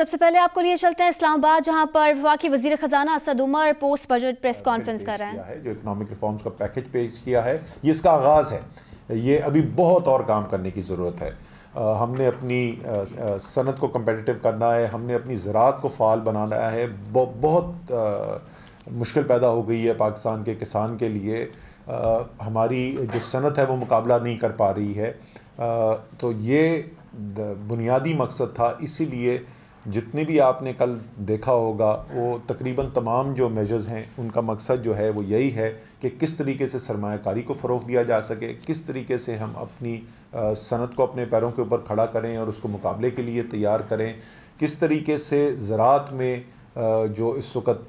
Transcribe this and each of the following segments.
सबसे पहले आपको लिए चलते हैं इस्लामाबाद, जहां पर वफाकी वजीर खजाना Asad Umar post budget press conference कर रहे हैं। जो इकोनॉमिक रिफॉर्म्स का पैकेज पेश किया है, ये इसका आगाज़ है। ये अभी बहुत और काम करने की ज़रूरत है। हमने अपनी सनत को कम्पिटिटिव करना है, हमने अपनी ज़राअत को फ़ाल बनाना है। बहुत मुश्किल पैदा हो गई है पाकिस्तान के किसान के लिए। हमारी जो सनत है वो मुकाबला नहीं कर पा रही है। तो ये बुनियादी मकसद था, इसीलिए जितने भी आपने कल देखा होगा वो तकरीबन तमाम जो मेजर्स हैं उनका मकसद जो है वो यही है कि किस तरीके से सरमायाकारी को फ़रोग़ दिया जा सके, किस तरीके से हम अपनी सनत को अपने पैरों के ऊपर खड़ा करें और उसको मुकाबले के लिए तैयार करें, किस तरीके से ज़राअत में जो इस वक्त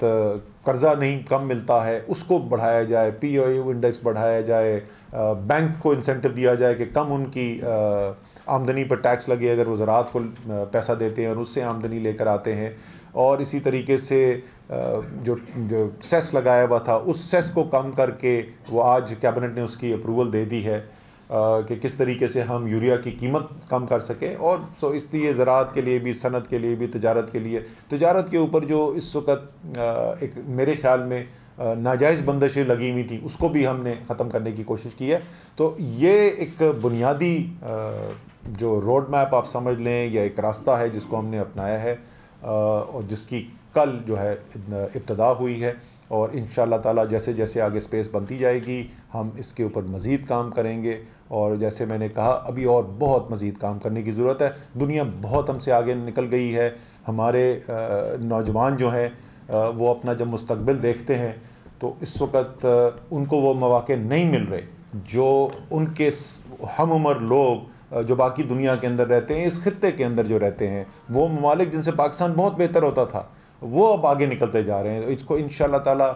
कर्ज़ा नहीं कम मिलता है उसको बढ़ाया जाए, POU इंडेक्स बढ़ाया जाए, बैंक को इंसेंटिव दिया जाए कि कम उनकी आमदनी पर टैक्स लगे अगर वो ज़राअत को पैसा देते हैं और उससे आमदनी लेकर आते हैं। और इसी तरीके से जो सेस लगाया हुआ था उस सेस को कम करके वो आज कैबिनेट ने उसकी अप्रूवल दे दी है कि किस तरीके से हम यूरिया की कीमत कम कर सकें। और सो इसलिए ज़राअत के लिए भी, सनत के लिए भी, तजारत के ऊपर जो इस वक्त एक मेरे ख्याल में नाजायज़ बंदिशें लगी हुई थी उसको भी हमने ख़त्म करने की कोशिश की है। तो ये एक बुनियादी जो रोड मैप आप समझ लें या एक रास्ता है जिसको हमने अपनाया है और जिसकी कल जो है इब्तदा हुई है। और इंशाअल्लाह ताला जैसे जैसे आगे स्पेस बनती जाएगी हम इसके ऊपर मज़ीद काम करेंगे। और जैसे मैंने कहा अभी और बहुत मज़ीद काम करने की ज़रूरत है। दुनिया बहुत हमसे आगे निकल गई है। हमारे नौजवान जो हैं वो अपना जब मुस्तकबिल देखते हैं तो इस वक्त उनको वो मौक़े नहीं मिल रहे जो उनके हम उम्र लोग जो बाकी दुनिया के अंदर रहते हैं, इस खित्ते के अंदर जो रहते हैं, वो ममालिक जिनसे पाकिस्तान बहुत बेहतर होता था वो अब आगे निकलते जा रहे हैं। तो इसको इंशाअल्लाह ताला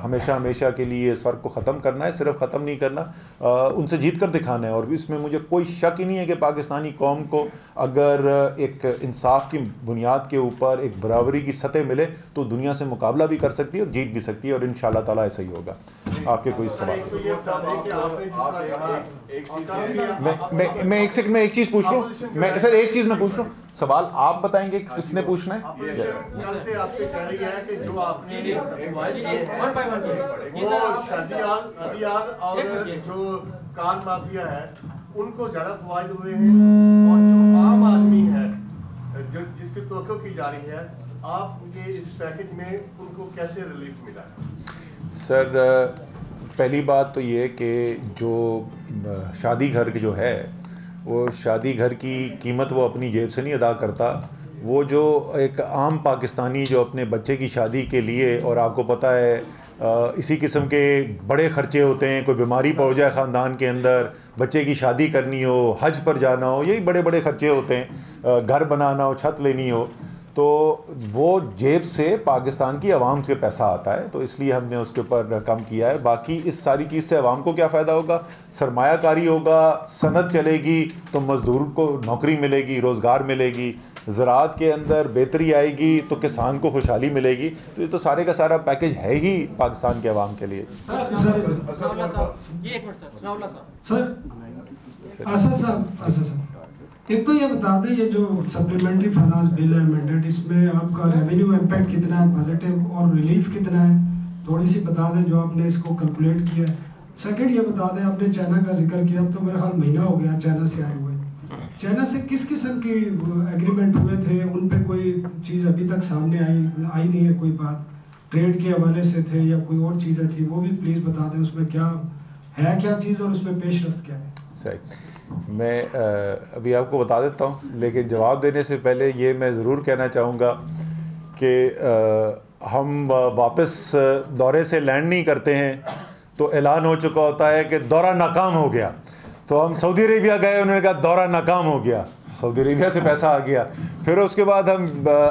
हमेशा हमेशा के लिए इस फ़र्क को ख़त्म करना है, सिर्फ ख़त्म नहीं करना, उनसे जीत कर दिखाना है। और इसमें मुझे कोई शक ही नहीं है कि पाकिस्तानी कौम को अगर एक इंसाफ की बुनियाद के ऊपर एक बराबरी की सतह मिले तो दुनिया से मुकाबला भी कर सकती है और जीत भी सकती है। और इंशाअल्लाह ताला ऐसा ही होगा। आपके कोई सवाल? मैं एक सेकंड में एक चीज़ पूछ लूँ, मैं सर एक चीज़ मैं पूछ लूँ, सवाल आप बताएंगे किसने पूछना है? से आपसे कह रही है कि जो आपने वो शादियाल और जो कान माफिया है उनको ज्यादा फवायद हुए हैं और जो आम आदमी है जो जिसकी तवक्को की जा रही है, आपके इस पैकेज में उनको कैसे रिलीफ मिला? सर पहली बात तो ये कि जो शादी घर जो है वो शादी घर की कीमत वो अपनी जेब से नहीं अदा करता। वो जो एक आम पाकिस्तानी जो अपने बच्चे की शादी के लिए, और आपको पता है इसी किस्म के बड़े ख़र्चे होते हैं, कोई बीमारी पड़ जाए ख़ानदान के अंदर, बच्चे की शादी करनी हो, हज पर जाना हो, यही बड़े बड़े ख़र्चे होते हैं, घर बनाना हो, छत लेनी हो, तो वो जेब से पाकिस्तान की आवाम से पैसा आता है। तो इसलिए हमने उसके ऊपर कम किया है। बाकी इस सारी चीज़ से आवाम को क्या फ़ायदा होगा? सरमायाकारी होगा, सनत चलेगी तो मज़दूर को नौकरी मिलेगी, रोज़गार मिलेगी, ज़राअत के अंदर बेहतरी आएगी तो किसान को खुशहाली मिलेगी। तो ये तो सारे का सारा पैकेज है ही पाकिस्तान के अवाम के लिए। एक तो ये बता दें, ये जो सप्लीमेंट्री फाइनेंस बिल है मैंडेट, इसमें आपका रेवेन्यू इम्पैक्ट कितना है, पॉजिटिव और रिलीफ कितना है, थोड़ी सी बता दें जो आपने इसको कैलकुलेट किया है। सेकंड ये बता दें, आपने चाइना का जिक्र किया, अब तो मेरा ख्याल महीना हो गया चाइना से आए हुए। चाइना से किस किस्म की एग्रीमेंट हुए थे, उन पर कोई चीज़ अभी तक सामने आई नहीं है, कोई बात ट्रेड के हवाले से थे या कोई और चीज़ें थी, वो भी प्लीज़ बता दें, उसमें क्या है, क्या चीज़ और उसमें पेशरफ्त क्या है। सही, मैं अभी आपको बता देता हूँ, लेकिन जवाब देने से पहले ये मैं ज़रूर कहना चाहूँगा कि हम वापस दौरे से लैंड नहीं करते हैं तो ऐलान हो चुका होता है कि दौरा नाकाम हो गया। तो हम सऊदी अरेबिया गए, उन्होंने कहा दौरा नाकाम हो गया, सऊदी अरेबिया से पैसा आ गया। फिर उसके बाद हम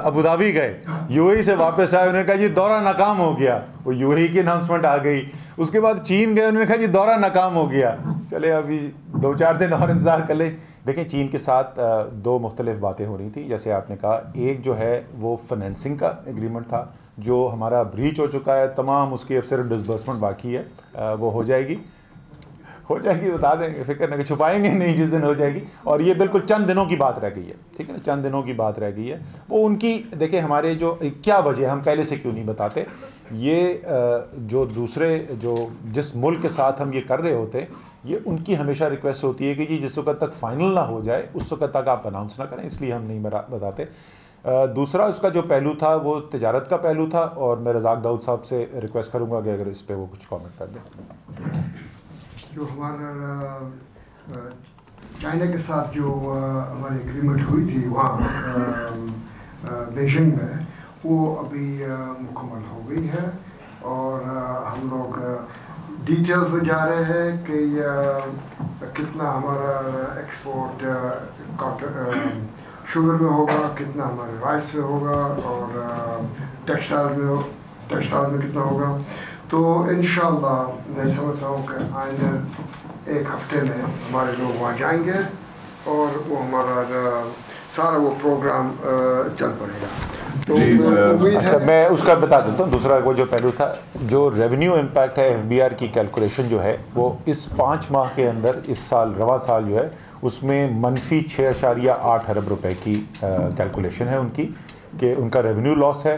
अबू धाबी गए, UAE से वापस आए, उन्होंने कहा जी दौरा नाकाम हो गया, वो UAE की अनाउंसमेंट आ गई। उसके बाद चीन गए, उन्होंने कहा जी दौरा नाकाम हो गया। चले अभी 2-4 दिन और इंतज़ार कर लें। देखें, चीन के साथ दो मुख्तलिफ बातें हो रही थी। जैसे आपने कहा, एक जो है वो फाइनेंसिंग का एग्रीमेंट था जो हमारा ब्रीच हो चुका है, तमाम उसकी अब सिर्फ डिसबर्समेंट बाकी है, वो हो जाएगी। हो जाएगी, बता देंगे, फिक्र नहीं, छुपाएंगे नहीं जिस दिन हो जाएगी। और ये बिल्कुल चंद दिनों की बात रह गई है, ठीक है ना, चंद दिनों की बात रह गई है। वो उनकी देखिए, हमारे जो क्या वजह, हम पहले से क्यों नहीं बताते, ये जो दूसरे जो जिस मुल्क के साथ हम ये कर रहे होते, ये उनकी हमेशा रिक्वेस्ट होती है कि जी जिस वक्त तक फाइनल ना हो जाए उस वक्त तक आप अनाउंस ना करें, इसलिए हम नहीं बताते। दूसरा उसका जो पहलू था वो तिजारत का पहलू था, और मैं रज़ाक दाऊद साहब से रिक्वेस्ट करूँगा कि अगर इस पर वो कुछ कमेंट कर दें। जो हमारा चाइना के साथ जो हमारी एग्रीमेंट हुई थी वहाँ बेजिंग में, वो अभी मुकम्मल हो गई है, और हम लोग डिटेल्स में जा रहे हैं कि कितना हमारा एक्सपोर्ट शुगर में होगा, कितना हमारे राइस में होगा, और टेक्सटाइल में कितना होगा। तो इंशाअल्लाह मैं समझ रहा हूँ कि आने एक हफ्ते में हमारे लोग वहाँ जाएंगे और वो हमारा सारा वो प्रोग्राम चल पड़ेगा। तो अच्छा, मैं उसका बता देता हूँ। दूसरा वो जो पहलू था, जो रेवेन्यू इम्पैक्ट है FBR की कैलकुलेशन जो है वो इस 5 माह के अंदर, इस साल रवा साल जो है उसमें मनफी 6.8 अरब रुपए की कैलकुलेशन है उनकी, कि उनका रेवेन्यू लॉस है।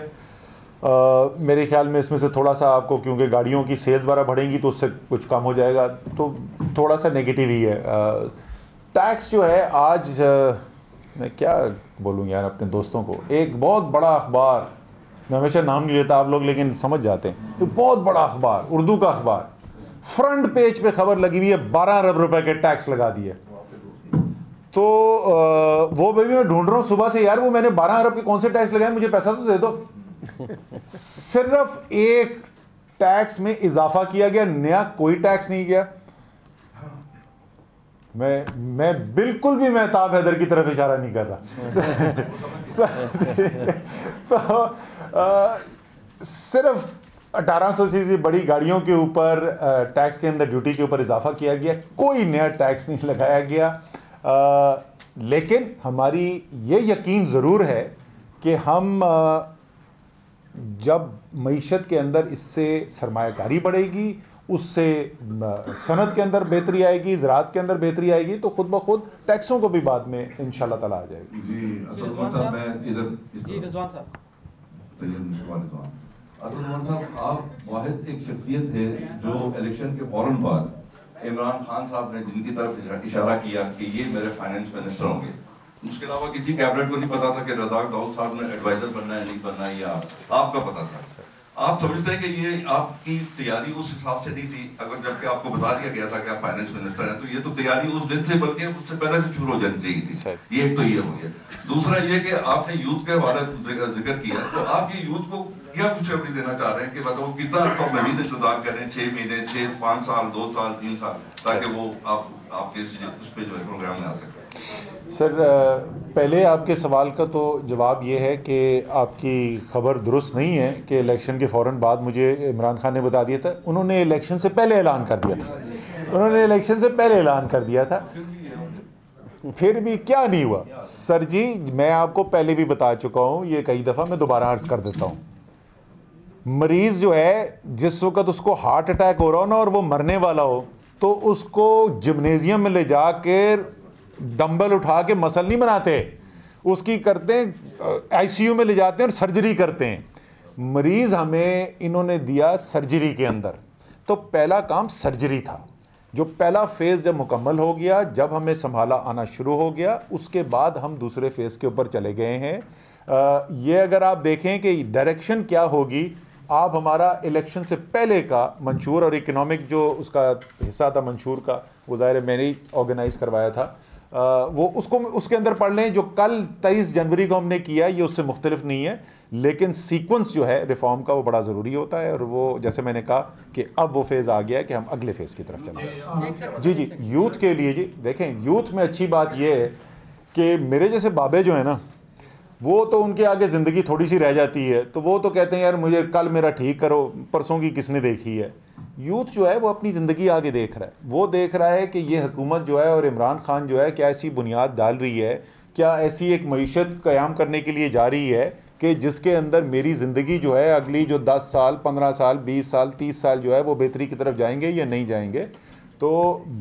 मेरे ख्याल में इसमें से थोड़ा सा आपको, क्योंकि गाड़ियों की सेल्स वगैरह बढ़ेंगी तो उससे कुछ कम हो जाएगा, तो थोड़ा सा नेगेटिव ही है। टैक्स जो है आज मैं क्या बोलूँ यार अपने दोस्तों को, एक बहुत बड़ा अखबार, मैं हमेशा नाम नहीं लेता आप लोग लेकिन समझ जाते हैं, एक बहुत बड़ा अखबार, उर्दू का अखबार, फ्रंट पेज पे खबर लगी हुई है 12 अरब रुपए के टैक्स लगा दिए। तो वो भी मैं ढूंढ रहा हूँ सुबह से, यार वो मैंने 12 अरब के कौन से टैक्स लगाए, मुझे पैसा तो दे दो। सिर्फ एक टैक्स में इजाफा किया गया, नया कोई टैक्स नहीं गया। मैं बिल्कुल भी मेहताब हैदर की तरफ इशारा नहीं कर रहा। तो सिर्फ 1800 सीसी बड़ी गाड़ियों के ऊपर टैक्स के अंदर ड्यूटी के ऊपर इजाफा किया गया, कोई नया टैक्स नहीं लगाया गया। लेकिन हमारी ये यकीन ज़रूर है कि हम जब मईशत के अंदर इससे सरमायाकारी बढ़ेगी, उससे सनत के अंदर बेहतरी आएगी, ज़राअत के अंदर बेहतरी आएगी, तो खुद ब खुद टैक्सों को भी बाद में इंशाल्लाह ताला आ जाएगी। जी असद साहब, मैं इधर रिजवान साहब, सैयद मुश्ताक रिजवान। असद साहब, आप वाहिद एक शख्सियत है जो इलेक्शन के फौरन बाद इमरान खान साहब ने जिनकी तरफ इशारा किया कि ये मेरे फाइनेंस मिनिस्टर होंगे, उसके अलावा किसी कैबिनेट को नहीं पता था कि रज़ाक दाऊद साहब ने एडवाइजर बनना है नहीं बनना है, या आपका पता था? आप समझते हैं कि ये आपकी तैयारी उस हिसाब से नहीं थी? अगर जबकि आपको बता दिया गया था कि आप फाइनेंस मिनिस्टर हैं, तो ये तो तैयारी उस दिन से बल्कि उससे पहले से शुरू हो जानी चाहिए थी। ये एक तो ये हो गया। दूसरा ये कि आपने यूथ के हवाले जिक्र किया, तो आप ये यूथ को क्या खुशखबरी देना चाह रहे हैं कि बताओ कितना आपको मजीद इंतजार करें, 6 महीने, 6, 5 साल, 2 साल, 3 साल, ताकि वो आपके उस पर जो है प्रोग्राम में आ सके? सर, पहले आपके सवाल का तो जवाब ये है कि आपकी खबर दुरुस्त नहीं है कि इलेक्शन के फ़ौरन बाद मुझे इमरान खान ने बता दिया था। उन्होंने इलेक्शन से पहले ऐलान कर दिया था, उन्होंने इलेक्शन से पहले ऐलान कर दिया था, फिर भी क्या नहीं हुआ। सर जी, मैं आपको पहले भी बता चुका हूँ, ये कई दफ़ा, मैं दोबारा अर्ज़ कर देता हूँ। मरीज़ जो है, जिस वक्त उसको हार्ट अटैक हो रहा हो ना और वो मरने वाला हो, तो उसको जिम्नेजियम में ले जाकर डंबल उठा के मसल नहीं बनाते, उसकी करते हैं ICU में ले जाते हैं और सर्जरी करते हैं। मरीज़ हमें इन्होंने दिया सर्जरी के अंदर, तो पहला काम सर्जरी था। जो पहला फ़ेज़ जब मुकम्मल हो गया, जब हमें संभाला आना शुरू हो गया, उसके बाद हम दूसरे फ़ेज़ के ऊपर चले गए हैं। ये अगर आप देखें कि डायरेक्शन क्या होगी, आप हमारा इलेक्शन से पहले का मंशूर और इकनॉमिक जो उसका हिस्सा था मंशूर का, वो ज़ाहिर मैंने ही ऑर्गेनाइज़ करवाया था, वो उसको उसके अंदर पढ़ लें। जो कल 23 जनवरी को हमने किया, ये उससे मुख्तलिफ नहीं है, लेकिन सीक्वेंस जो है रिफॉर्म का वो बड़ा ज़रूरी होता है। और वो जैसे मैंने कहा कि अब वो फेज़ आ गया है कि हम अगले फेज़ की तरफ चलें। जी जी, यूथ के लिए जी देखें, यूथ में अच्छी बात ये है कि मेरे जैसे बाबे जो है ना, वो तो उनके आगे ज़िंदगी थोड़ी सी रह जाती है, तो वो तो कहते हैं यार मुझे कल मेरा ठीक करो, परसों की किसने देखी है। यूथ जो है वो अपनी ज़िंदगी आगे देख रहा है, वो देख रहा है कि ये हुकूमत जो है और इमरान खान जो है क्या ऐसी बुनियाद डाल रही है, क्या ऐसी एक मईशत क़याम करने के लिए जा रही है कि जिसके अंदर मेरी ज़िंदगी जो है अगली जो 10 साल, 15 साल, 20 साल, 30 साल जो है वो बेहतरी की तरफ जाएंगे या नहीं जाएंगे। तो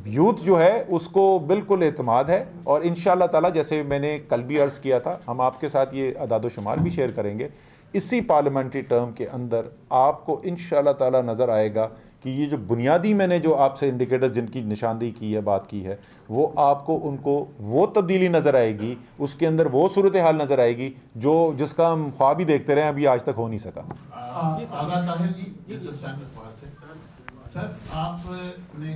यूथ जो है उसको बिल्कुल एतमाद है, और इंशाअल्लाह ताला जैसे मैंने कल भी अर्ज़ किया था, हम आपके साथ ये अदाद-ओ-शुमार भी शेयर करेंगे, इसी पार्लियामेंट्री टर्म के अंदर आपको इंशाअल्लाह ताला नज़र आएगा कि ये जो बुनियादी मैंने जो आपसे इंडिकेटर्स जिनकी निशानदेही की है, बात की है, वो आपको उनको वो तब्दीली नज़र आएगी, उसके अंदर वो सूरत हाल नज़र आएगी जो जिसका हम ख्वाब ही देखते रहे अभी आज तक हो नहीं सका। आगा ताहिर जी, सर आपने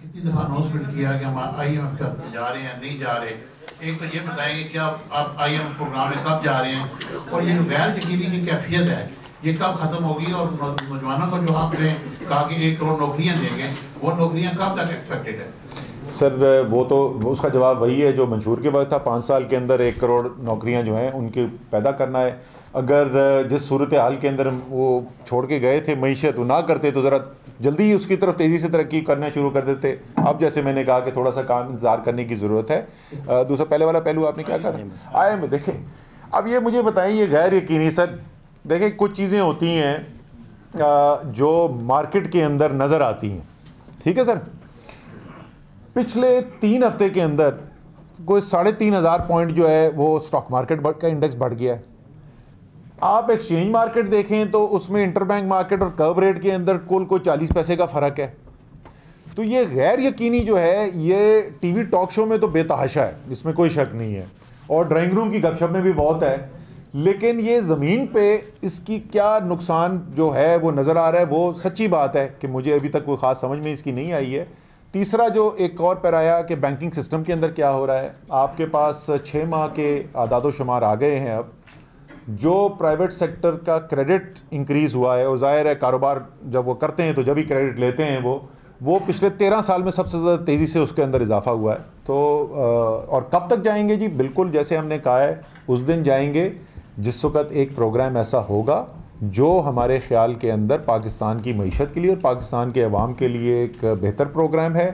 कितनी दफ़ा अनाउंसमेंट किया कि हम IMF का जा रहे हैं, नहीं जा रहे, एक तो ये बताएंगे कि आप IMF प्रोग्राम में कब जा रहे हैं, और ये जो गैर यकीनी की कैफियत है ये कब ख़त्म होगी, और नौजवानों को जो आपने कहा कि 1 करोड़ नौकरियाँ देंगे, वो नौकरियाँ कब तक एक्सपेक्टेड है? सर वो तो उसका जवाब वही है जो मंशूर के बाद था, 5 साल के अंदर 1 करोड़ नौकरियां जो हैं उनके पैदा करना है। अगर जिस सूरत हाल के अंदर वो छोड़ के गए थे मईशत, वो ना करते तो ज़रा जल्दी ही उसकी तरफ तेज़ी से तरक्की करना शुरू कर देते। अब जैसे मैंने कहा कि थोड़ा सा काम इंतज़ार करने की ज़रूरत है। दूसरा पहले वाला पहलू आपने क्या कहा आए में देखें, अब ये मुझे बताएं, ये गैर यकीनी सर देखें कुछ चीज़ें होती हैं जो मार्केट के अंदर नज़र आती हैं, ठीक है सर। पिछले 3 हफ्ते के अंदर कोई 3500 पॉइंट जो है वो स्टॉक मार्केट का इंडेक्स बढ़ गया है। आप एक्सचेंज मार्केट देखें तो उसमें इंटरबैंक मार्केट और कर्व रेट के अंदर कुल कोई 40 पैसे का फ़र्क है। तो ये गैर यकीनी जो है ये टीवी टॉक शो में तो बेतहाशा है, इसमें कोई शक नहीं है, और ड्राइंग रूम की गपशप में भी बहुत है, लेकिन ये ज़मीन पे इसकी क्या नुकसान जो है वो नज़र आ रहा है, वो सच्ची बात है कि मुझे अभी तक कोई ख़ास समझ में इसकी नहीं आई है। तीसरा जो एक और पर आया कि बैंकिंग सिस्टम के अंदर क्या हो रहा है, आपके पास 6 माह के आदाद-ओ-शुमार आ गए हैं। अब जो प्राइवेट सेक्टर का क्रेडिट इंक्रीज़ हुआ है, वो ज़ाहिर है कारोबार जब वो करते हैं तो जब ही क्रेडिट लेते हैं वो पिछले 13 साल में सबसे ज़्यादा तेज़ी से उसके अंदर इजाफा हुआ है। तो और कब तक जाएंगे जी, बिल्कुल जैसे हमने कहा है उस दिन जाएंगे जिस वक्त एक प्रोग्राम ऐसा होगा जो हमारे ख़्याल के अंदर पाकिस्तान की मईशत के लिए और पाकिस्तान के अवाम के लिए एक बेहतर प्रोग्राम है।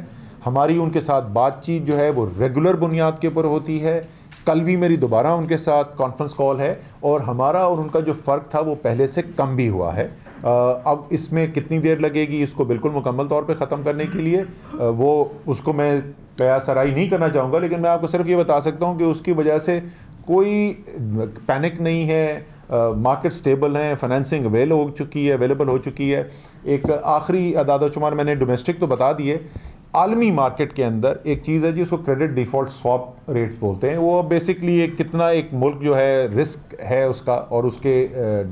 हमारी उनके साथ बातचीत जो है वो रेगुलर बुनियाद के ऊपर होती है। कल भी मेरी दोबारा उनके साथ कॉन्फ्रेंस कॉल है, और हमारा और उनका जो फ़र्क था वो पहले से कम भी हुआ है। अब इसमें कितनी देर लगेगी इसको बिल्कुल मुकम्मल तौर पे ख़त्म करने के लिए, वो उसको मैं कयास सराई नहीं करना चाहूँगा, लेकिन मैं आपको सिर्फ ये बता सकता हूँ कि उसकी वजह से कोई पैनिक नहीं है, मार्केट स्टेबल हैं, फाइनेंसिंग अवेलेबल हो चुकी है। एक आखिरी अदाद-ओ-शुमार मैंने डोमेस्टिक तो बता दिए, आलमी मार्केट के अंदर एक चीज़ है जी, उसको क्रेडिट डिफ़ॉल्ट स्वैप रेट्स बोलते हैं। वो बेसिकली कितना एक मुल्क जो है रिस्क है उसका और उसके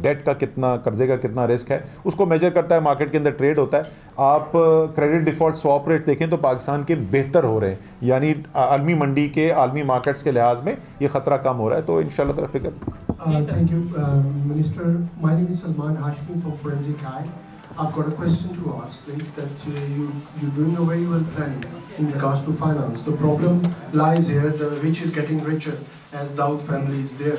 डेट का कितना, कर्जे का कितना रिस्क है, उसको मेजर करता है, मार्केट के अंदर ट्रेड होता है। आप क्रेडिट डिफ़ॉल्ट स्वैप रेट देखें तो पाकिस्तान के बेहतर हो रहे हैं, यानी आलमी मंडी के, आलमी मार्केट्स के लिहाज में ये ख़तरा कम हो रहा है। तो इंशाल्लाह ताला फिक्र। Thank you, Minister. My name is Salman Hashmi from Forensic Eye. I've got a question to ask, please. That you're doing a very well planning in regards to finance. The problem lies here: the rich is getting richer as Dawood family is there,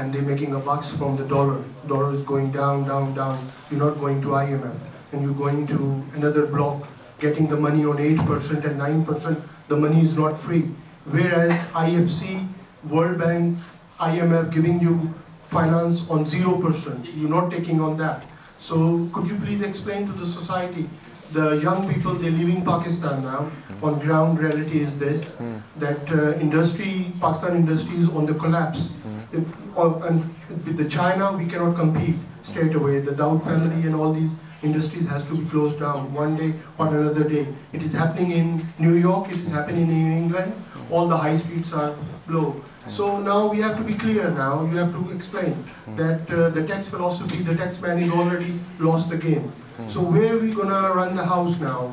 and they're making a bucks from the dollar. Dollar is going down, down, down. You're not going to IMF, and you're going to another block, getting the money on 8% and 9%. The money is not free. Whereas IFC, World Bank, IMF giving you finance on 0%. You're not taking on that. So could you please explain to the society, the young people, they're leaving Pakistan now, on ground reality is this, that Pakistan industry is on the collapse. And with the China, we cannot compete straight away. The Dawood family and all these industries has to be closed down one day or another day. It is happening in New York, it is happening in England, all the high streets are low. So now we have to be clear now, you have to explain that the tax philosophy, the tax man is already lost the game. So where are we going to run the house now?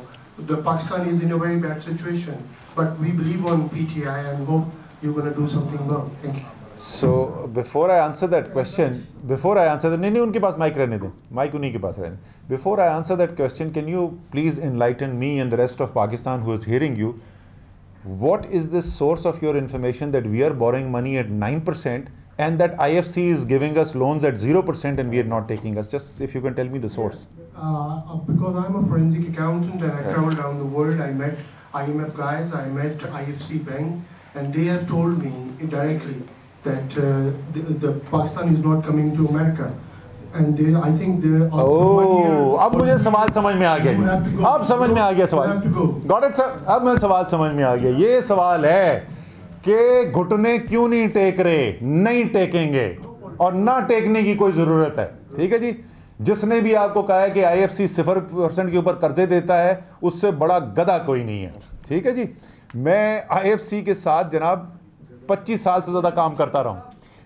The Pakistan is in a very bad situation, but we believe on PTI and hope you're going to do something well. Thank you. So before I answer that question, नहीं उनके पास mic रहने दें, mic उन्हीं के पास रहने। Before I answer that question, can you please enlighten me and the rest of Pakistan who is hearing you? What is the source of your information that we are borrowing money at 9% and that IFC is giving us loans at 0% and we are not taking us? Just if you can tell me the source. Because I'm a forensic accountant and I traveled around the world, I met IMF guys, I met IFC Bank, and they have told me directly that the Pakistan is not coming to America. and I think अब मुझे सवाल समझ में आ गया जी, अब समझ में आ गया सवाल, गॉट इट सर, अब मैं सवाल समझ में आ गया। ये सवाल है कि घुटने क्यों नहीं टेक रहे, नहीं टेकेंगे और ना टेकने की कोई ज़रूरत है, ठीक है जी। जिसने भी आपको कहा है कि IFC 0% के ऊपर कर्जे देता है, उससे बड़ा गधा कोई नहीं है, ठीक है जी। मैं IFC के साथ जनाब 25 साल से ज़्यादा काम करता रहा हूँ।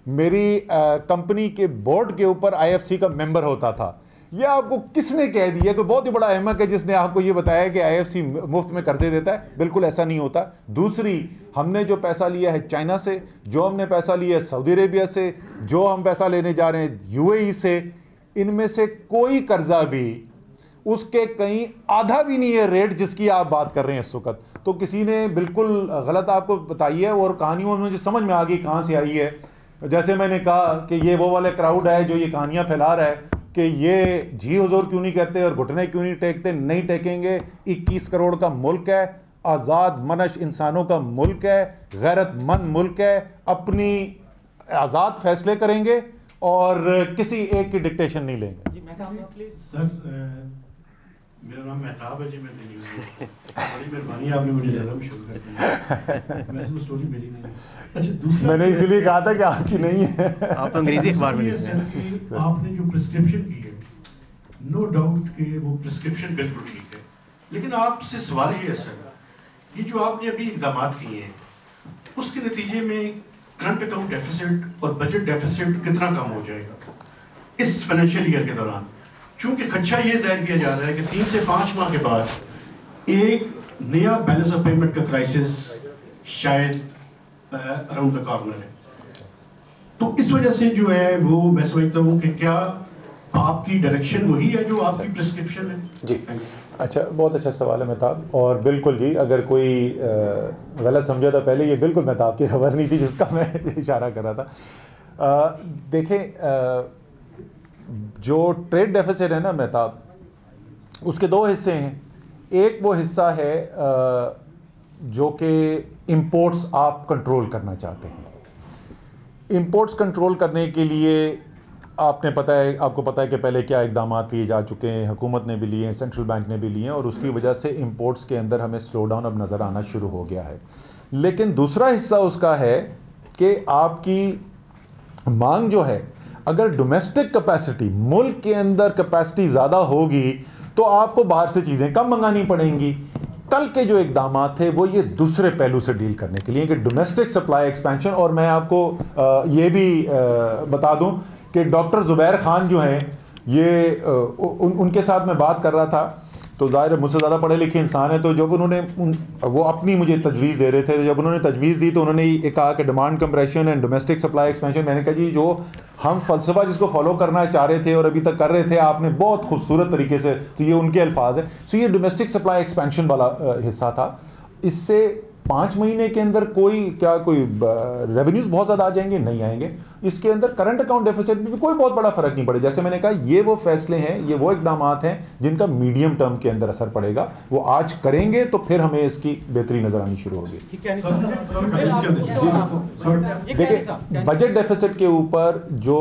मेरी कंपनी के बोर्ड के ऊपर IFC का मेंबर होता था। यह आपको किसने कह दिया कि बहुत ही बड़ा अहमक है जिसने आपको ये बताया कि IFC मुफ्त में कर्जे देता है? बिल्कुल ऐसा नहीं होता। दूसरी, हमने जो पैसा लिया है चाइना से, जो हमने पैसा लिया है सऊदी अरेबिया से, जो हम पैसा लेने जा रहे हैं UAE से, इनमें से कोई कर्जा भी उसके कहीं आधा भी नहीं है रेट जिसकी आप बात कर रहे हैं इस वक्त। तो किसी ने बिल्कुल गलत आपको बताई है और कहानियों में मुझे समझ में आ गई कहाँ से आई है। जैसे मैंने कहा कि ये वो वाले क्राउड है जो ये कहानियाँ फैला रहा है कि ये जी हुजूर क्यों नहीं करते और घुटने क्यों नहीं टेकते। नहीं टेकेंगे। 21 करोड़ का मुल्क है, आज़ाद मनश इंसानों का मुल्क है, गैरतमंद मुल्क है, अपनी आज़ाद फैसले करेंगे और किसी एक की डिक्टेशन नहीं लेंगे। सर मेरा नाम महताब है जी, मैं दिल्ली से। बड़ी मेहरबानी आपने मुझे ज़्यादा भी शुरू कर दिया। वैसे वो स्टोरी मेरी नहीं है। अच्छा, दूसरा मैंने इसीलिए कहा था कि आपकी नहीं है। आप तो अंग्रेजी अखबार में लिखते हैं। कि आपने जो प्रिस्क्रिप्शन की है, नो डाउट कि वो प्रिस्क्रिप्शन बिल्कुल ठीक है, लेकिन आपसे सवाल ये है सर, ये जो आपने अभी इक़दाम किए हैं उसके नतीजे में करंट अकाउंट डेफिसिट और बजट डेफिसिट कितना कम हो जाएगा इस फाइनेंशियल ईयर के दौरान? चूंकि खदशा ये जाहिर किया जा रहा है कि 3 से 5 माह के बाद एक नया बैलेंस ऑफ पेमेंट का क्राइसिस शायद अराउंड द कॉर्नर है। तो इस वजह से जो है वो मैं समझता हूँ कि क्या आपकी डायरेक्शन वही है जो आपकी प्रिस्क्रिप्शन है? जी, अच्छा, बहुत अच्छा सवाल है महताब। और बिल्कुल जी, अगर कोई गलत समझा था पहले, ये बिल्कुल महताब की खबर नहीं थी जिसका मैं इशारा कर रहा था। देखें, जो ट्रेड डेफिसिट है ना महताब, उसके 2 हिस्से हैं। एक वो हिस्सा है जो कि इंपोर्ट्स आप कंट्रोल करना चाहते हैं। इंपोर्ट्स कंट्रोल करने के लिए आपको पता है कि पहले क्या इक़दाम लिए जा चुके हैं, हुकूमत ने भी लिए हैं, सेंट्रल बैंक ने भी लिए हैं, और उसकी वजह से इंपोर्ट्स के अंदर हमें स्लो डाउन अब नज़र आना शुरू हो गया है। लेकिन दूसरा हिस्सा उसका है कि आपकी मांग जो है, अगर डोमेस्टिक कैपेसिटी, मुल्क के अंदर कैपेसिटी ज़्यादा होगी तो आपको बाहर से चीज़ें कम मंगानी पड़ेंगी। कल के जो इक़दाम थे वो ये दूसरे पहलू से डील करने के लिए कि डोमेस्टिक सप्लाई एक्सपेंशन। और मैं आपको ये भी बता दूं कि डॉक्टर ज़ुबैर खान जो हैं, ये उनके साथ मैं बात कर रहा था, तो ज़ाहिर है मुझसे ज़्यादा पढ़े लिखे इंसान है, तो जब वो अपनी मुझे तजवीज़ दे रहे थे, जब उन्होंने तजवीज़ दी तो उन्होंने ये कहा कि demand compression and domestic supply expansion. मैंने कहा जी, जो हम फ़लसफ़ा जिसको फॉलो करना चाह रहे थे और अभी तक कर रहे थे आपने बहुत खूबसूरत तरीके से, तो ये उनके अल्फाज है। सो ये डोमेस्टिक सप्लाई एक्सपेंशन वाला हिस्सा था। इससे 5 महीने के अंदर कोई रेवेन्यूज़ बहुत ज़्यादा आ जाएंगे? नहीं आएंगे। इसके अंदर करंट अकाउंट डेफिसिट में भी कोई बहुत बड़ा फ़र्क नहीं पड़ेगा। जैसे मैंने कहा, ये वो फैसले हैं, ये वो इक़दाम हैं जिनका मीडियम टर्म के अंदर असर पड़ेगा। वो आज करेंगे तो फिर हमें इसकी बेहतरी नज़र आनी शुरू होगी। देखिए, बजट डेफिसिट के ऊपर जो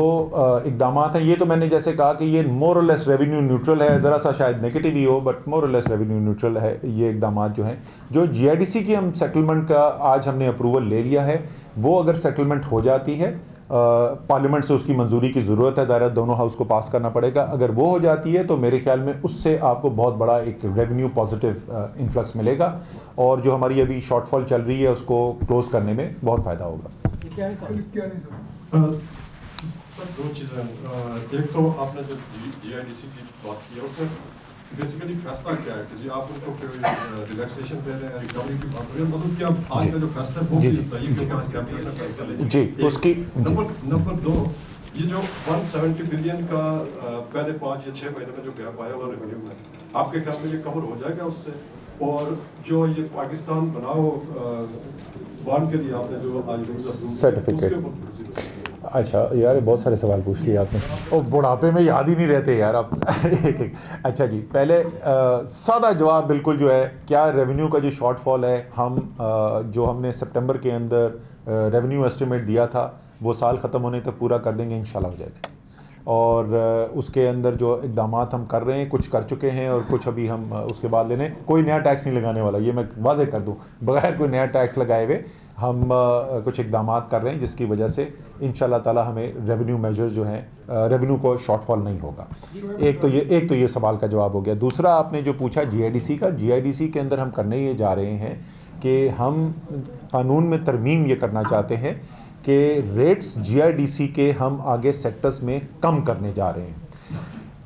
इक़दाम हैं, ये तो मैंने जैसे कहा कि ये मोर और लेस रेवेन्यू न्यूट्रल है, ज़रा सा शायद नेगेटिव ही हो, बट मोर और लेस रेवेन्यू न्यूट्रल है ये इक़दाम जो हैं। जो GIDC की हम सेटलमेंट का आज हमने अप्रूवल ले लिया है, वो अगर सेटलमेंट हो जाती है, पार्लियामेंट से उसकी मंजूरी की ज़रूरत है, ज़ाहिर दोनों हाउस को पास करना पड़ेगा। अगर वो हो जाती है तो मेरे ख्याल में उससे आपको बहुत बड़ा एक रेवेन्यू पॉजिटिव इन्फ्लक्स मिलेगा और जो हमारी अभी शॉर्टफॉल चल रही है उसको क्लोज करने में बहुत फ़ायदा होगा। सर, 2 चीज़ें। एक तो आपने जो GIDC की बात की है, उसमें बेसिकली फैसला क्या है कि जी आप उनको रिलैक्सेशन दे रहे हैं, रिकवरी की बात करें, मतलब क्या आज का जो फैसला है वो बताइए, क्योंकि आज कैबिनेट ने फैसला लिया जी उसकी। नंबर 2, ये जो 170 बिलियन का पहले 5 या 6 महीने में जो गैप आया वाला रेवेन्यू है, आपके ख्याल में ये कवर हो जाएगा उससे? और जो ये पाकिस्तान बनाओ बॉन्ड के लिए आपने जो आज सर्टिफिकेट, अच्छा यार बहुत सारे सवाल पूछ लिए आपने, और बुढ़ापे में याद ही नहीं रहते यार आप एक। अच्छा जी, पहले सादा जवाब बिल्कुल जो है, क्या रेवेन्यू का जो शॉर्टफॉल है, हम जो हमने सितंबर के अंदर रेवेन्यू एस्टिमेट दिया था वो साल ख़त्म होने तक पूरा कर देंगे, इंशाल्लाह हो जाएगा। और उसके अंदर जो इक़दाम हम कर रहे हैं, कुछ कर चुके हैं और कुछ अभी हम उसके बाद लेने। कोई नया टैक्स नहीं लगाने वाला, ये मैं वाज़ेह कर दूं, बगैर कोई नया टैक्स लगाए हुए हम कुछ इक़दाम कर रहे हैं जिसकी वजह से इंशाल्लाह ताला हमें रेवेन्यू मेजर्स जो हैं, रेवेन्यू को शॉर्टफॉल नहीं होगा। एक तो ये सवाल का जवाब हो गया। दूसरा आपने जो पूछा GIDC का, GIDC के अंदर हम करने ये जा रहे हैं कि हम कानून में तरमीम ये करना चाहते हैं कि रेट्स GIDC के हम आगे सेक्टर्स में कम करने जा रहे हैं,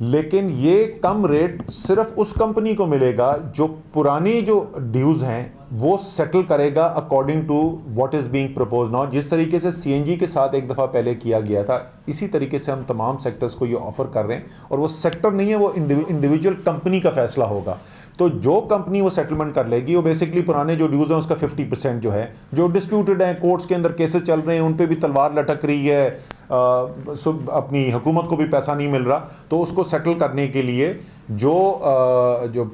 लेकिन ये कम रेट सिर्फ उस कंपनी को मिलेगा जो पुरानी जो ड्यूज़ हैं वो सेटल करेगा according to what is being propose now. जिस तरीके से CNG के साथ एक दफ़ा पहले किया गया था, इसी तरीके से हम तमाम सेक्टर्स को ये ऑफ़र कर रहे हैं। और वो सेक्टर नहीं है, वो इंडिविजुअल कंपनी का फ़ैसला होगा। तो जो कंपनी वो सेटलमेंट कर लेगी, वो बेसिकली पुराने जो ड्यूज़ हैं उसका 50% जो है, जो डिस्प्यूटेड हैं, कोर्ट्स के अंदर केसेस चल रहे हैं, उन पे भी तलवार लटक रही है, अपनी हुकूमत को भी पैसा नहीं मिल रहा, तो उसको सेटल करने के लिए जो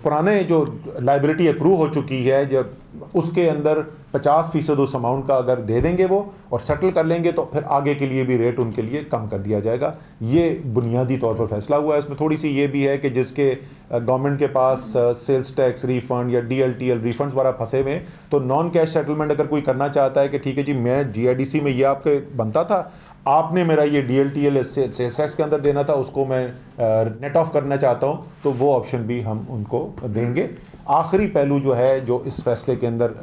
पुराने जो लाइबिलिटी अक्रू हो चुकी है, जब उसके अंदर 50% उस अमाउंट का अगर दे देंगे वो और सेटल कर लेंगे, तो फिर आगे के लिए भी रेट उनके लिए कम कर दिया जाएगा। ये बुनियादी तौर पर फैसला हुआ है। इसमें थोड़ी सी ये भी है कि जिसके गवर्नमेंट के पास सेल्स टैक्स रिफंड या DLTL रिफंड्स वगैरह फंसे हुए हैं, तो नॉन कैश सेटलमेंट अगर कोई करना चाहता है कि ठीक है जी, मैं GIDC में ये आपके बनता था, आपने मेरा ये DLTL सेल्स टैक्स के अंदर देना था, उसको मैं नेट ऑफ करना चाहता हूँ, तो वो ऑप्शन भी हम उनको देंगे। आखिरी पहलू जो है, जो इस फैसले के अंदर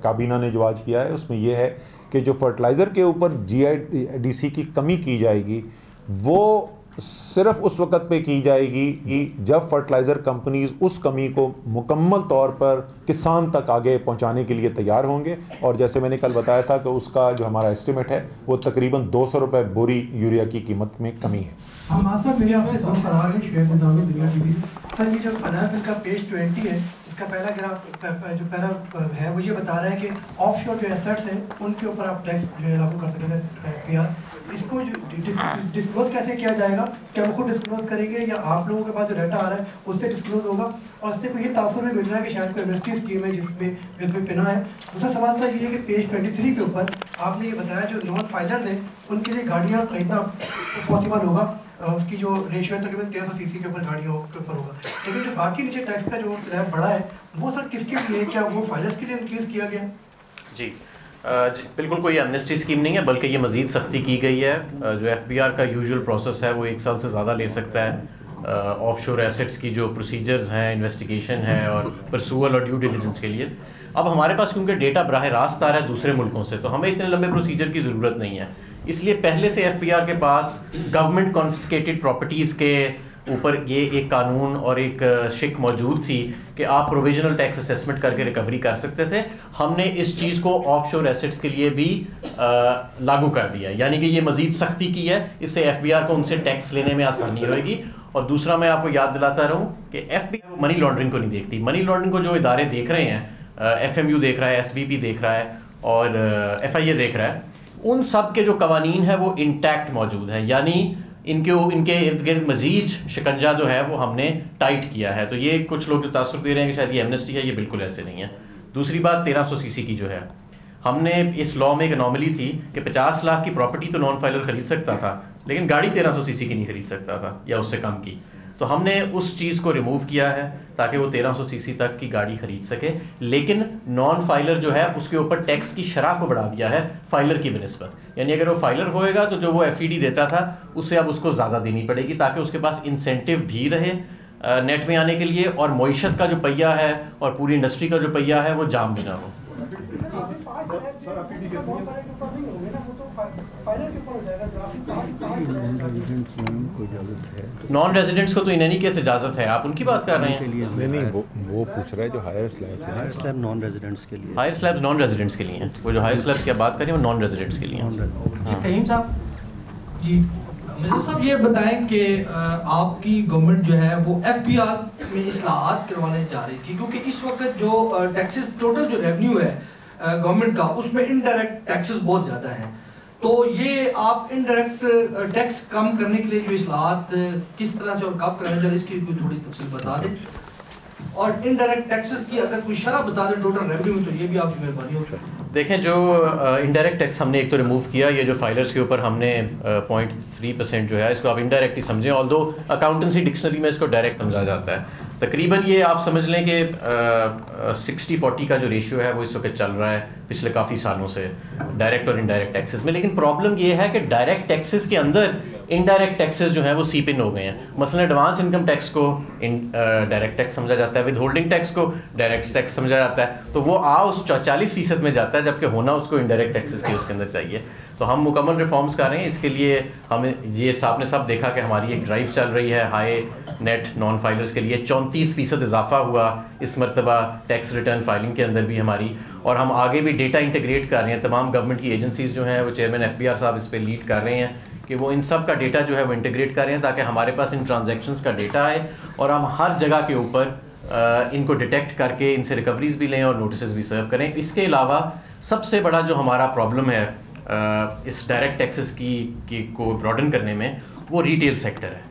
काबीना ने जो आज किया है, उसमें यह है कि जो फर्टिलाइज़र के ऊपर GIDC की कमी की जाएगी, वो सिर्फ उस वक्त पे की जाएगी कि जब फर्टिलाइज़र कंपनीज उस कमी को मुकम्मल तौर पर किसान तक आगे पहुंचाने के लिए तैयार होंगे। और जैसे मैंने कल बताया था कि उसका जो हमारा एस्टिमेट है वो तकरीबन 200 रुपये बोरी यूरिया की कीमत में कमी है। मेरे आपसे दो सवाल है, शुएब निज़ामी, दुनिया टीवी। सर, ये जो फाइनेंस बिल का पेज 20 है, इसका पहला ग्राफ जो पैरा है वो ये बता रहा है कि ऑफशोर जो एसेट्स हैं उनके ऊपर आप टैक्स जो है लागू कर सकते हैं PR। इसको डिस्क्लोज कैसे किया जाएगा? क्या वो खुद डिस्क्लोज करेंगे या आप लोगों के पास जो डाटा आ रहा है उससे डिस्क्लोज होगा? और इससे कोई ये तासुर भी मिल रहा है कि शायद कोई एमनेस्टी स्कीम है जिसमें पिना है। दूसरा सवाल सर ये है कि पेज 23 के ऊपर आपने ये बताया जो नॉन फाइलर्स हैं उनके लिए गाड़ियाँ खरीदना पॉसिबल होगा, उसकी जो रेशियो है तकरीबन 1300 CC के ऊपर गाड़ियों के ऊपर होगा। लेकिन जो बाकी नीचे टैक्स का जो स्लैब बढ़ा है वो सर किसके लिए? क्या वो फाइलर्स के लिए इंक्रीज किया गया? जी बिल्कुल कोई एमनेस्टी स्कीम नहीं है, बल्कि ये मज़ीद सख्ती की गई है। जो FBR का यूजुअल प्रोसेस है वो 1 साल से ज़्यादा ले सकता है। ऑफशोर एसेट्स की जो प्रोसीजर्स हैं, इन्वेस्टिगेशन है और परसूअल और ड्यू डिलिजेंस के लिए, अब हमारे पास क्योंकि डेटा बराह रास्त आ रहा है दूसरे मुल्कों से, तो हमें इतने लंबे प्रोसीजर की ज़रूरत नहीं है। इसलिए पहले से FBR के पास गवर्नमेंट कॉन्फिस्केटेड प्रॉपर्टीज़ के ऊपर ये एक कानून और एक शिक मौजूद थी कि आप प्रोविजनल टैक्स असेसमेंट करके रिकवरी कर सकते थे। हमने इस चीज़ को ऑफशोर एसेट्स के लिए भी लागू कर दिया, यानी कि ये मज़ीद सख्ती की है। इससे FBR को उनसे टैक्स लेने में आसानी होगी। और दूसरा मैं आपको याद दिलाता रहूं कि FBR मनी लॉन्ड्रिंग को नहीं देखती। मनी लॉन्ड्रिंग को जो इदारे देख रहे हैं, FMU देख रहा है, SVP देख रहा है और FIA देख रहा है, उन सब के जो कवानीन है वो इंटैक्ट मौजूद हैं, यानी इनके इर्द गिर्द मजीद शिकंजा जो है वो हमने टाइट किया है। तो ये कुछ लोग जो तासुर दे रहे हैं कि शायद ये एमनेस्टी है, ये बिल्कुल ऐसे नहीं है। दूसरी बात 1300 CC की जो है, हमने इस लॉ में एक अनोमली थी कि 50 लाख की प्रॉपर्टी तो नॉन फाइलर खरीद सकता था, लेकिन गाड़ी 1300 CC की नहीं खरीद सकता था या उससे कम की। तो हमने उस चीज़ को रिमूव किया है ताकि वो 1300 CC तक की गाड़ी खरीद सके, लेकिन नॉन फाइलर जो है उसके ऊपर टैक्स की शरह को बढ़ा दिया है फाइलर की बनिस्बत। यानी अगर वो फाइलर होएगा तो जो वो FED देता था उससे अब उसको ज़्यादा देनी पड़ेगी, ताकि उसके पास इंसेंटिव भी रहे नेट में आने के लिए, और मईशत का जो पहिया है और पूरी इंडस्ट्री का जो पहिया है वो जाम भी ना हो। नॉन रेजिडेंट्स को तो इन एनी केस इजाजत है। आप उनकी बात कर रहे हैं? नहीं, वो पूछ रहा है जो हायर स्लैब्स हैं। हायर स्लैब नॉन रेजिडेंट्स के लिए, हायर स्लैब्स नॉन रेजिडेंट्स के लिए हैं। वो जो हायर स्लैब्स की बात करें वो नॉन रेजिडेंट्स के लिए हैं। फहीम साहब जी, मिस्टर साहब ये बताएं कि आपकी गवर्नमेंट जो है वो FBR में इस्लाहात करवाने जा रही थी, क्योंकि इस वक्त जो टैक्सेस, टोटल जो रेवेन्यू है गवर्नमेंट का, उसमें इनडायरेक्ट टैक्सेस बहुत ज़्यादा हैं। तो ये आप इनडायरेक्ट टैक्स कम करने के लिए जो इस्लाहात किस तरह से और कब कराने जा रहे हैं, इसकी कोई थोड़ी तफसील बता दें। और इनडायरेक्ट टैक्सेस की अगर कोई शरह बता दें टोटल रेवेन्यू में, तो ये भी आपकी मेहरबानी होगी। देखें, जो इनडायरेक्ट टैक्स हमने एक तो रिमूव किया, ये जो फाइलर्स के ऊपर हमने 0.3% जो है इसको आप इनडायरेक्ट ही समझें, ऑल्दो अकाउंटेंसी डिक्शनरी में इसको डायरेक्ट समझा जाता है। तकरीबन ये आप समझ लें कि 60-40 का जो रेशियो है वो इस वक्त चल रहा है पिछले काफ़ी सालों से डायरेक्ट और इनडायरेक्ट टैक्सेस में। लेकिन प्रॉब्लम ये है कि डायरेक्ट टैक्सेस के अंदर इनडायरेक्ट टैक्सेस जो हैं वो सीप इन हो गए हैं। मसलन एडवांस इनकम टैक्स को डायरेक्ट टैक्स समझा जाता है, विद होल्डिंग टैक्स को डायरेक्ट टैक्स समझा जाता है, तो वो उस 40% में जाता है, जबकि होना उसको इनडायरेक्ट टैक्सेस के उसके अंदर चाहिए। तो हम मुकम्मल रिफॉर्म्स कर रहे हैं। इसके लिए हम ये आपने सब देखा कि हमारी एक ड्राइव चल रही है हाई नेट नॉन फाइलर्स के लिए। 34% इजाफा हुआ इस मरतबा टैक्स रिटर्न फाइलिंग के अंदर भी हमारी, और हम आगे भी डेटा इंटीग्रेट कर रहे हैं। तमाम गवर्नमेंट की एजेंसीज जो हैं वो चेयरमैन FBR साहब इस पर लीड कर रहे हैं कि वो इन सब का डेटा जो है वो इंटीग्रेट कर रहे हैं ताकि हमारे पास इन ट्रांजैक्शंस का डेटा आए और हम हर जगह के ऊपर इनको डिटेक्ट करके इनसे रिकवरीज भी लें और नोटिस भी सर्व करें। इसके अलावा सबसे बड़ा जो हमारा प्रॉब्लम है इस डायरेक्ट टैक्सेस की को ब्रॉडन करने में, वो रिटेल सेक्टर है,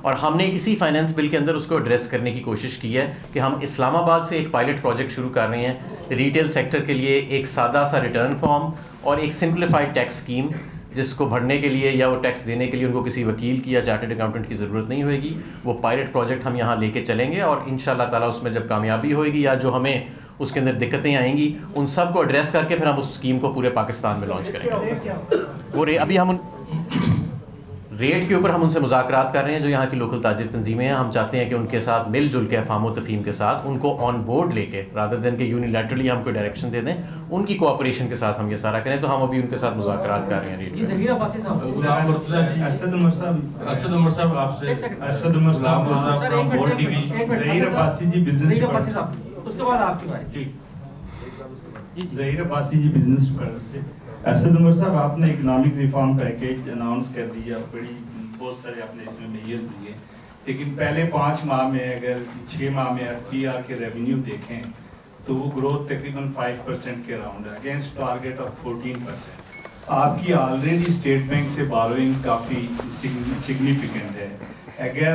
और हमने इसी फाइनेंस बिल के अंदर उसको एड्रेस करने की कोशिश की है कि हम इस्लामाबाद से एक पायलट प्रोजेक्ट शुरू कर रहे हैं रिटेल सेक्टर के लिए, एक सादा सा रिटर्न फॉर्म और एक सिंप्लीफाइड टैक्स स्कीम जिसको भरने के लिए या वो टैक्स देने के लिए उनको किसी वकील की या चार्टर्ड अकाउंटेंट की ज़रूरत नहीं होगी। वो पायलट प्रोजेक्ट हम यहाँ लेके चलेंगे और इंशाल्लाह ताला उसमें जब कामयाबी होएगी या जो हमें उसके अंदर दिक्कतें आएंगी उन सब को एड्रेस करके फिर हम उस स्कीम को पूरे पाकिस्तान में लॉन्च करेंगे। वो अभी हम रेट के ऊपर हम उनसे मुज़ाकरात कर रहे हैं जो यहाँ की लोकल ताजिर तंजीमें हैं। हम चाहते हैं कि उनके साथ मिलजुल के अफ़ाम व तफ़हीम के साथ उनको ऑन बोर्ड लेके, रादर देन के यूनिलैटरली हम कोई डायरेक्शन दे दें, उनकी कोऑपरेशन के साथ हम ये सारा करें। तो हम अभी उनके साथ मुज़ाकरात कर रहे हैं। असद उमर साहब, आपने इकोनॉमिक रिफॉर्म पैकेज अनाउंस कर दिया, बहुत सारे आपने इसमें मेजर्स दिए, लेकिन पहले 5 माह में अगर 6 माह में FBR के रेवेन्यू देखें तो वो ग्रोथ तकरीबन 5% के अराउंड है अगेंस्ट टारगेट ऑफ 14%। आपकी ऑलरेडी स्टेट बैंक से बोरोइंग काफ़ी सिग्निफिकेंट है। अगर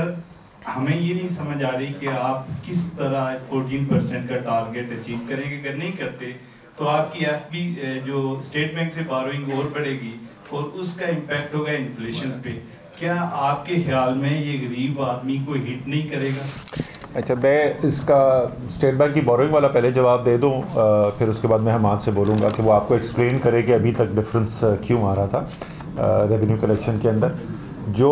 हमें ये नहीं समझ आ रही कि आप किस तरह 14% का टारगेट अचीव करेंगे, अगर नहीं करते तो आपकी FB जो स्टेट बैंक से बोरोइंग और बढ़ेगी और उसका इम्पैक्ट होगा इन्फ्लेशन पे। क्या आपके ख्याल में ये गरीब आदमी को हिट नहीं करेगा? अच्छा, मैं इसका स्टेट बैंक की बोरोइंग वाला पहले जवाब दे दूं, फिर उसके बाद मैं हमाद से बोलूँगा कि वो आपको एक्सप्लेन करे कि अभी तक डिफरेंस क्यों आ रहा था रेवेन्यू कलेक्शन के अंदर। जो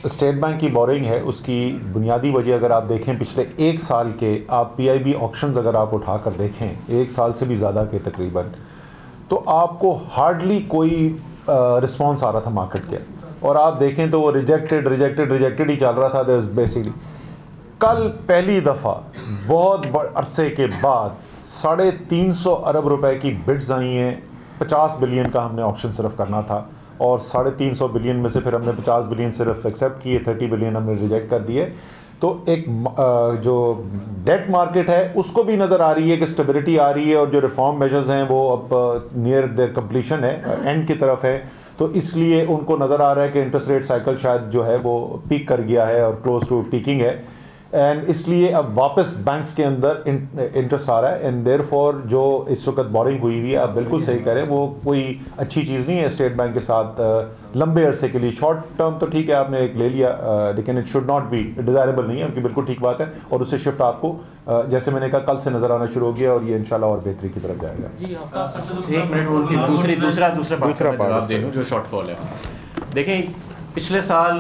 स्टेट बैंक की बोरिंग है उसकी बुनियादी वजह अगर आप देखें पिछले 1 साल के आप PIB ऑक्शंस अगर आप उठा कर देखें 1 साल से भी ज़्यादा के तकरीबन, तो आपको हार्डली कोई रिस्पांस आ रहा था मार्केट के, और आप देखें तो वो रिजेक्टेड ही चल रहा था। बेसिकली कल पहली दफ़ा बहुत अरसे के बाद 350 अरब रुपए की बिड्स आई हैं। 50 बिलियन का हमने ऑक्शन सिर्फ करना था और 350 बिलियन में से फिर हमने 50 बिलियन सिर्फ एक्सेप्ट किए, 30 बिलियन हमने रिजेक्ट कर दिए। तो एक जो डेट मार्केट है उसको भी नज़र आ रही है कि स्टेबिलिटी आ रही है, और जो रिफॉर्म मेजर्स हैं वो अब नियर देयर कंप्लीशन है, एंड की तरफ है। तो इसलिए उनको नज़र आ रहा है कि इंटरेस्ट रेट साइकिल शायद जो है वो पीक कर गया है और क्लोज टू पीकिंग है, एंड इसलिए अब वापस बैंक्स के अंदर इंटरेस्ट आ रहा है। एंड देयरफॉर जो इस वक्त बोरिंग हुई हुई है, आप बिल्कुल सही करें, वो कोई अच्छी चीज़ नहीं है स्टेट बैंक के साथ लंबे अरसे के लिए। शॉर्ट टर्म तो ठीक है आपने एक ले लिया, लेकिन it should not be desirable नहीं है, उनकी बिल्कुल ठीक बात है। और उससे शिफ्ट आपको जैसे मैंने कहा कल से नज़र आना शुरू हो गया और ये इंशाल्लाह और बेहतरी की तरफ जाएगा। एक मिनट दूसरा पार्ट दे दूं जो शॉर्टफॉल है। देखें, पिछले साल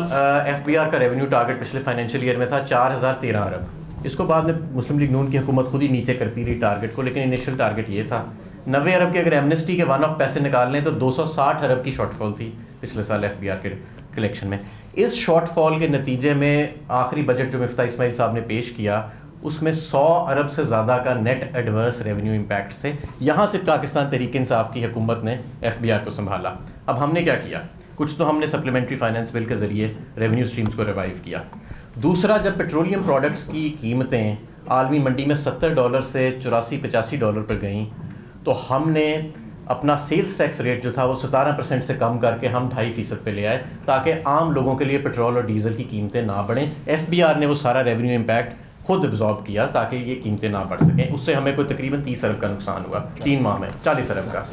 FBR का रेवेन्यू टारगेट पिछले फाइनेंशियल ईयर में था 4013 अरब। इसको बाद में मुस्लिम लीग नून की हुकूमत खुद ही नीचे करती रही टारगेट को, लेकिन इनिशियल टारगेट ये था 90 अरब की। अगर एमनेस्टी के 1 ऑफ पैसे निकाल लें तो 260 अरब की शॉर्टफॉल थी पिछले साल FBR के कलेक्शन में। इस शॉर्टफॉल के नतीजे में आखिरी बजट जो मिफ्ता इस्माइल साहब ने पेश किया उसमें 100 अरब से ज़्यादा का नेट एडवर्स रेवेन्यू इम्पैक्ट्स थे। यहाँ से पाकिस्तान तहरीक इंसाफ की हुकूमत ने FBR को संभाला। अब हमने क्या किया, कुछ तो हमने सप्लीमेंट्री फाइनेंस बिल के ज़रिए रेवेन्यू स्ट्रीम्स को रिवाइव किया। दूसरा, जब पेट्रोलियम प्रोडक्ट्स की कीमतें आलमी मंडी में $70 से $84-85 पर गईं, तो हमने अपना सेल्स टैक्स रेट जो था वो 17% से कम करके हम 2.5% पे ले आए, ताकि आम लोगों के लिए पेट्रोल और डीजल की कीमतें ना बढ़ें। FBR ने वो सारा रेवेन्यू इम्पैक्ट खुद एब्जॉर्ब किया ताकि ये कीमतें ना बढ़ सकें। उससे हमें कोई तकरीबन 30 अरब का नुकसान हुआ 3 माह में, 40 अरब का।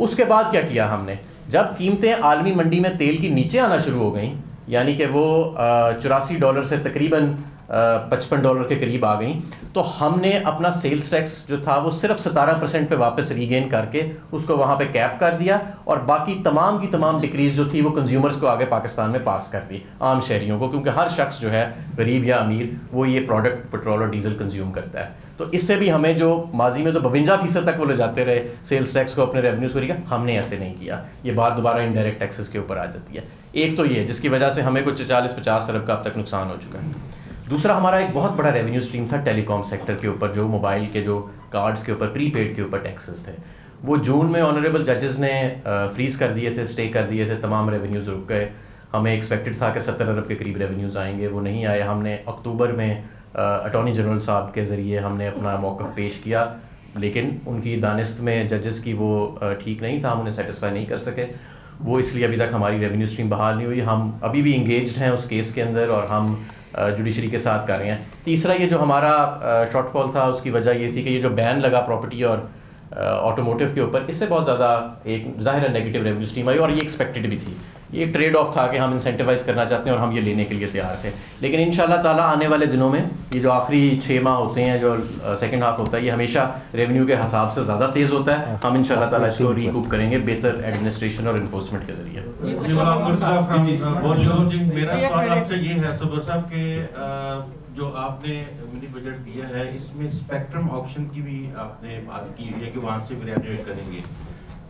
उसके बाद क्या किया हमने, जब कीमतें आलमी मंडी में तेल की नीचे आना शुरू हो गई, यानी कि वो $84 से तकरीबन $55 के करीब आ गई, तो हमने अपना सेल्स टैक्स जो था वो सिर्फ 17% पे वापस रीगेन करके उसको वहाँ पे कैप कर दिया, और बाकी तमाम की तमाम डिक्रीज जो थी वो कंज्यूमर्स को आगे पाकिस्तान में पास कर दी, आम शहरियों को, क्योंकि हर शख्स जो है गरीब या अमीर वो ये प्रोडक्ट पेट्रोल और डीजल कंज्यूम करता है। तो इससे भी हमें जो माजी में तो 52% तक वो ले जाते रहे सेल्स टैक्स को अपने रेवेन्यूज को, हमने ऐसे नहीं किया। ये बात दोबारा इनडायरेक्ट टैक्सेस के ऊपर आ जाती है। एक तो ये जिसकी वजह से हमें कुछ 40-50 अरब का अब तक नुकसान हो चुका है। दूसरा हमारा एक बहुत बड़ा रेवेन्यू स्ट्रीम था टेलीकॉम सेक्टर के ऊपर, जो मोबाइल के जो कार्ड्स के ऊपर प्रीपेड के ऊपर टैक्सेस थे, वो जून में ऑनरेबल जजेस ने फ्रीज कर दिए थे, स्टे कर दिए थे, तमाम रेवेन्यूज रुक गए। हमें एक्सपेक्टेड था कि 70 अरब के करीब रेवेन्यूज आएंगे, वो नहीं आए। हमने अक्टूबर में अटॉर्नी जनरल साहब के ज़रिए हमने अपना मौक़िफ़ पेश किया, लेकिन उनकी दानिस्त में जजेस की वो ठीक नहीं था, हम उन्हें सेटिस्फाई नहीं कर सके। वो इसलिए अभी तक हमारी रेवेन्यू स्ट्रीम बहाल नहीं हुई। हम अभी भी इंगेज्ड हैं उस केस के अंदर और हम जुडिशरी के साथ कर रहे हैं। तीसरा ये जो हमारा शॉर्टफॉल था उसकी वजह ये थी कि ये जो बैन लगा प्रॉपर्टी और ऑटोमोटिव के ऊपर, इससे बहुत ज़्यादा एक ज़ाहिर नेगेटिव रेवेन्यू स्ट्रीम आई, और ये एक्सपेक्टेड भी थी। ये ट्रेड ऑफ था कि हम इंसेंटिवाइज करना चाहते हैं और हम ये लेने के लिए तैयार थे। लेकिन इंशाल्लाह ताला आने वाले दिनों में ये जो आखिरी 6 माह होते हैं, जो सेकंड हाफ होता है, ये हमेशा रेवेन्यू के हिसाब से ज़्यादा तेज़ होता है। हम इंशाल्लाह ताला इसको रिकूप करेंगे बेहतर एडमिनिस्ट्रेशन और इन्फोर्समेंट के जरिए। मेरा सवाल आपसे ये है सबूर साहब के जो आपने मिनी बजट दिया है, इसमें स्पेक्ट्रम ऑक्शन की भी आपने बात की है कि वहाँ से ग्रेजुएट करेंगे,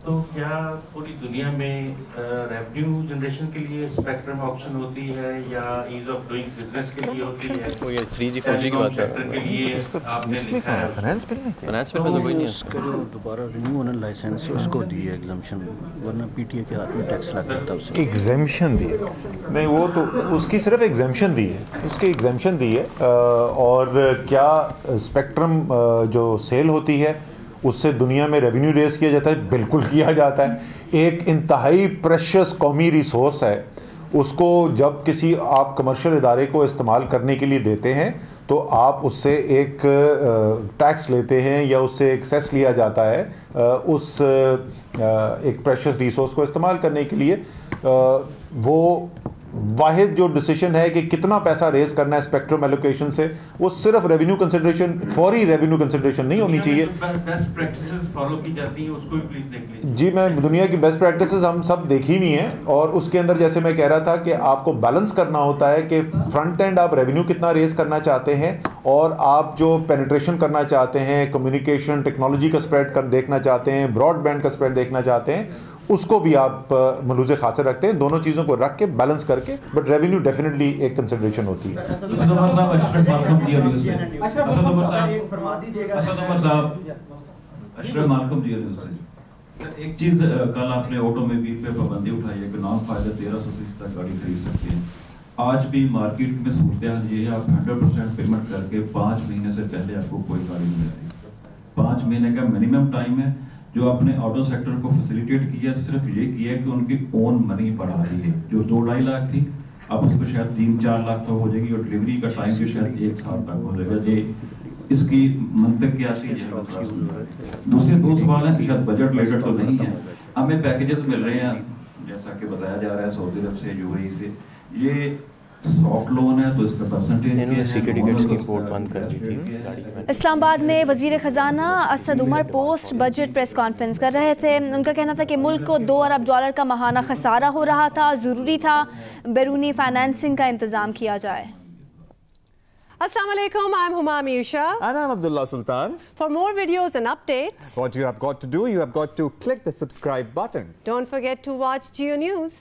तो क्या पूरी दुनिया में रेवेन्यू जनरेशन के लिए स्पेक्ट्रम ऑक्शन होती है या ईज ऑफ डूइंग बिजनेस के लिए होती है? वो ये 3G 4G की बात कर रहे हैं। के लिए आपने लिखा है फाइनेंस बिल में तो कोई नहीं है। उसका जो दोबारा रिन्यू होने लाइसेंस है उसको दी है एग्जम्पशन, वरना पीटीए के हाथ में टैक्स लग जाता है उससे। एग्जेम्पशन दी है नहीं, वो तो उसकी सिर्फ एग्जेम्पशन दी है, उसकी एग्जेम्पशन दी है। और क्या स्पेक्ट्रम जो सेल होती है उससे दुनिया में रेवेन्यू रेस किया जाता है? बिल्कुल किया जाता है। एक इंतहाई प्रेशियस कौमी रिसोर्स है, उसको जब किसी आप कमर्शियल इदारे को इस्तेमाल करने के लिए देते हैं तो आप उससे एक टैक्स लेते हैं या उससे एक सेस लिया जाता है उस एक प्रेशियस रिसोर्स को इस्तेमाल करने के लिए। वो वाहिद जो डिसीजन है कि कितना पैसा रेज करना है स्पेक्ट्रम एलोकेशन से, वो सिर्फ रेवेन्यू कंसिडरेशन, फौरी रेवेन्यू कंसिडरेशन नहीं होनी चाहिए। बेस्ट प्रैक्टिसेस फॉलो की जाती हैं, उसको भी प्लीज देख लीजिए। जी, मैं दुनिया की बेस्ट प्रैक्टिसेस हम सब देखी हुई हैं, और उसके अंदर जैसे मैं कह रहा था कि आपको बैलेंस करना होता है कि फ्रंट एंड आप रेवेन्यू कितना रेज करना चाहते हैं और आप जो पेनिट्रेशन करना चाहते हैं, कम्युनिकेशन टेक्नोलॉजी का स्प्रेड कर देखना चाहते हैं, ब्रॉडबैंड का स्प्रेड देखना चाहते हैं, उसको भी आप मलूज़े खासे रखते हैं। दोनों चीज़ों को रख के बैलेंस करके, बट रेवेन्यू डेफिनेटली एक कंसिडरेशन होती है। एक चीज़, कल आपने ऑटोमोबाइल पे पाबंदी उठाई है कि नाम फायदा 1300 तक गाड़ी खरीद सकते हैं। आज भी मार्केट में सूरत हाल ये है, आप 100% पेमेंट करके 5 महीने से पहले आपको कोई गाड़ी नहीं मिलती। 5 महीने का मिनिमम टाइम है। जो आपने ऑटो सेक्टर को फैसिलिटेट किया, सिर्फ ये किया कि उनकी ओन मनी बढ़ा दी है। जो 2-2.5 लाख थी, अब उसको शायद 3-4 लाख तक हो जाएगी, और डिलीवरी का टाइम भी शायद 1 साल तक हो जाएगा। ये इसकी मंतक क्या सी है? दूसरे 2 सवाल हैं, शायद बजट रिलेटेड तो नहीं है। हमें पैकेजेस मिल रहे हैं जैसा कि बताया जा रहा है सऊदी अरब से, यूएई से। ये सॉफ्ट लोन है तो इसका परसेंटेज इस्लामाबाद में वजीर खजाना Asad Umar post budget press conference कर रहे थे। उनका कहना था कि मुल्क को $2 अरब का माहाना खसारा हो रहा था, ज़रूरी था बैरूनी फाइनेंसिंग का इंतजाम किया जाए। Assalamu alaikum, I'm Huma Amirsha. And I'm Abdullah Sultan. For more videos and updates, what you have got to do, you have got to click the subscribe button. Don't forget to watch Geo News.